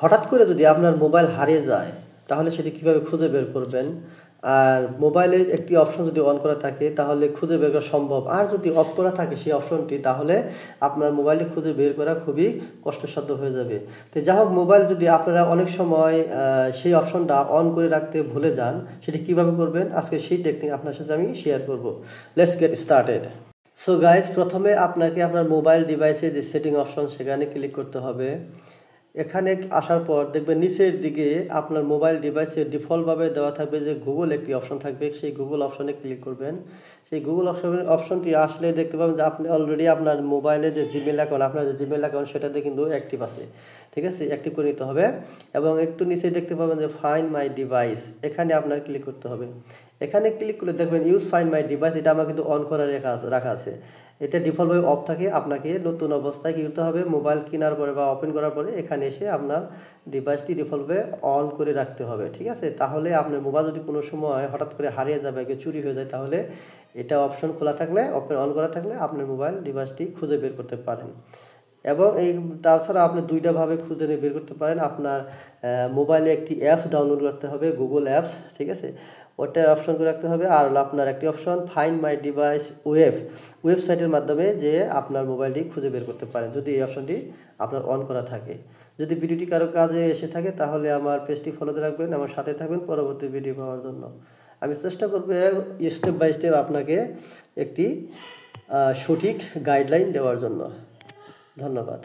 হঠাৎ করে যদি আপনার মোবাইল হারিয়ে যায় তাহলে সেটি কিভাবে খুঁজে বের করবেন। আর মোবাইলের একটি অপশন যদি অন করা থাকে তাহলে খুঁজে বের করা সম্ভব, আর যদি অফ করা থাকে সেই অপশনটি তাহলে আপনার মোবাইলে খুঁজে বের করা খুবই কষ্টসাধ্য হয়ে যাবে। তো যাই হোক, মোবাইল যদি আপনারা অনেক সময় সেই অপশনটা অন করে রাখতে ভুলে যান, সেটি কিভাবে করবেন আজকে সেই টেকনিক আপনার সাথে আমি শেয়ার করব। Let's get started. So guys, প্রথমে আপনাকে আপনার মোবাইল ডিভাইসে যে সেটিং অপশন সেখানে ক্লিক করতে হবে। এখানে আসার পর দেখবেন নিচের দিকে আপনার মোবাইল ডিভাইসে ডিফল্টভাবে দেওয়া থাকবে যে গুগল একটি অপশন থাকবে, সেই গুগল অপশনে ক্লিক করবেন। সেই গুগল অপশনটি আসলে দেখতে পাবেন যে আপনি অলরেডি আপনার মোবাইলে যে জিমেল অ্যাকাউন্ট, আপনার যে জিমেল অ্যাকাউন্ট সেটাতে কিন্তু অ্যাক্টিভ আছে, ঠিক আছে, অ্যাক্টিভ করে নিতে হবে। এবং একটু নিচে দেখতে পাবেন যে ফাইন্ড মাই ডিভাইস, এখানে আপনার ক্লিক করতে হবে। এখানে ক্লিক করলে দেখবেন ইউজ ফাইন্ড মাই ডিভাইস, এটা আমার কিন্তু অন করা রাখা আছে। এটা ডিফল্টভাবে অফ থাকে। আপনাকে নতুন অবস্থায় কী করতে হবে, মোবাইল কেনার পরে বা ওপেন করার পরে এখানে এসে আপনার ডিভাইসটি ডিফল্টভাবে অন করে রাখতে হবে, ঠিক আছে। তাহলে আপনার মোবাইল যদি কোনো সময় হঠাৎ করে হারিয়ে যাবে, চুরি হয়ে যায়, তাহলে এটা অপশন খোলা থাকলে, অন করা থাকলে আপনার মোবাইল ডিভাইসটি খুঁজে বের করতে পারেন। এবং তাছাড়া আপনি দুইটাভাবে খুঁজে বের করতে পারেন। আপনার মোবাইলে একটি অ্যাপস ডাউনলোড করতে হবে, গুগল অ্যাপস, ঠিক আছে, ওটার অপশন করে রাখতে হবে। আর আপনার একটি অপশন ফাইন্ড মাই ডিভাইস ওয়েবসাইটের মাধ্যমে যে আপনার মোবাইলটি খুঁজে বের করতে পারেন, যদি এই অপশনটি আপনার অন করা থাকে। যদি ভিডিওটি কারো কাজে এসে থাকে তাহলে আমার পেজটি ফলোতে রাখবেন, আমার সাথে থাকবেন পরবর্তী ভিডিও পাওয়ার জন্য। আমি চেষ্টা করব স্টেপ বাই স্টেপ আপনাকে একটি সঠিক গাইডলাইন দেওয়ার জন্য। ধন্যবাদ।